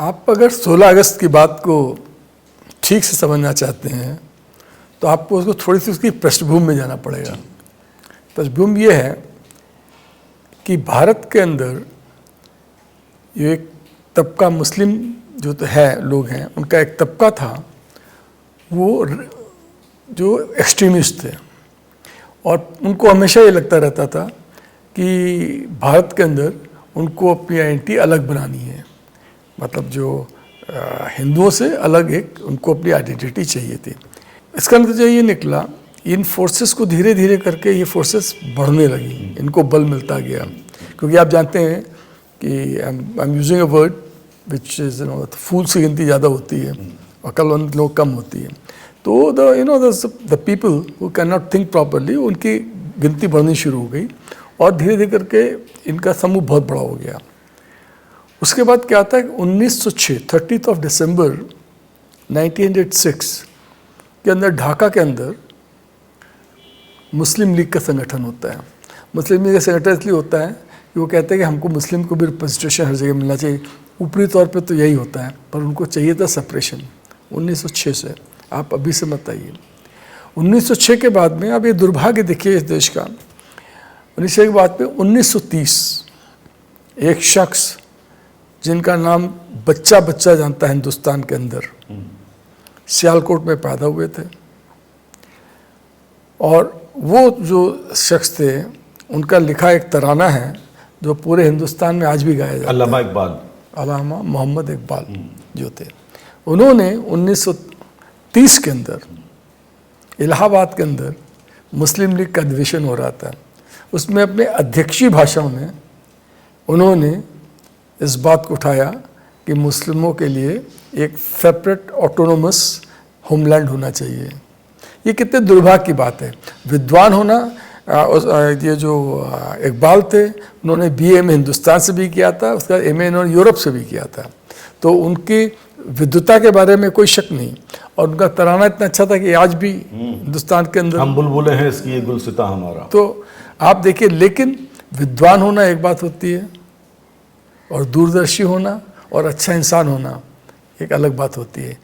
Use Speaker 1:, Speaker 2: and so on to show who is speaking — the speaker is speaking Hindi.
Speaker 1: आप अगर 16 अगस्त की बात को ठीक से समझना चाहते हैं तो आपको उसको थोड़ी सी उसकी पृष्ठभूमि में जाना पड़ेगा। पृष्ठभूमि ये है कि भारत के अंदर ये एक तबका मुस्लिम जो तो है लोग हैं, उनका एक तबका था वो जो एक्सट्रीमिस्ट थे, और उनको हमेशा ये लगता रहता था कि भारत के अंदर उनको अपनी आइडेंटिटी अलग बनानी है, मतलब जो हिंदुओं से अलग एक उनको अपनी आइडेंटिटी चाहिए थी। इसका नतीजा ये निकला, इन फोर्सेस को धीरे धीरे करके ये फोर्सेस बढ़ने लगी, इनको बल मिलता गया। क्योंकि आप जानते हैं कि I am using a word which is फूल की गिनती ज़्यादा होती है, अक्लमंद लोग कम होती है। तो the people who can not think properly, उनकी गिनती बढ़नी शुरू हो गई और धीरे धीरे करके इनका समूह बहुत बड़ा हो गया। उसके बाद क्या आता है, 1906 30 दिसंबर 1906 के अंदर ढाका के अंदर मुस्लिम लीग का संगठन होता है। मुस्लिम लीग का संगठन इसलिए होता है कि वो कहते हैं कि हमको मुस्लिम को भी रिप्रेजेंटेशन हर जगह मिलना चाहिए। ऊपरी तौर पे तो यही होता है, पर उनको चाहिए था सेपरेशन 1906 से। आप अभी से मत आइए। 1906 के बाद में, अब ये दुर्भाग्य देखिए इस देश का, 1906 के बाद में 1930 एक शख्स जिनका नाम बच्चा बच्चा जानता है हिंदुस्तान के अंदर, सियालकोट में पैदा हुए थे, और वो जो शख्स थे उनका लिखा एक तराना है जो पूरे हिंदुस्तान में आज भी गाया जाता है। अल्लामा मोहम्मद इकबाल जो थे, उन्होंने 1930 के अंदर इलाहाबाद के अंदर मुस्लिम लीग का अधिवेशन हो रहा था, उसमें अपने अध्यक्षीय भाषण में उन्होंने इस बात को उठाया कि मुस्लिमों के लिए एक सेपरेट ऑटोनोमस होमलैंड होना चाहिए। ये कितने दुर्भाग्य की बात है। विद्वान होना, ये जो इकबाल थे उन्होंने बीए में हिंदुस्तान से भी किया था, उसका एमए इन्होंने यूरोप से भी किया था, तो उनकी विद्वता के बारे में कोई शक नहीं। और उनका तराना इतना अच्छा था कि आज भी हिंदुस्तान के अंदर
Speaker 2: हम बुलबुलें हैं इसकी ये गुलसिता हमारा।
Speaker 1: तो आप देखिए, लेकिन विद्वान होना एक बात होती है और दूरदर्शी होना और अच्छा इंसान होना एक अलग बात होती है।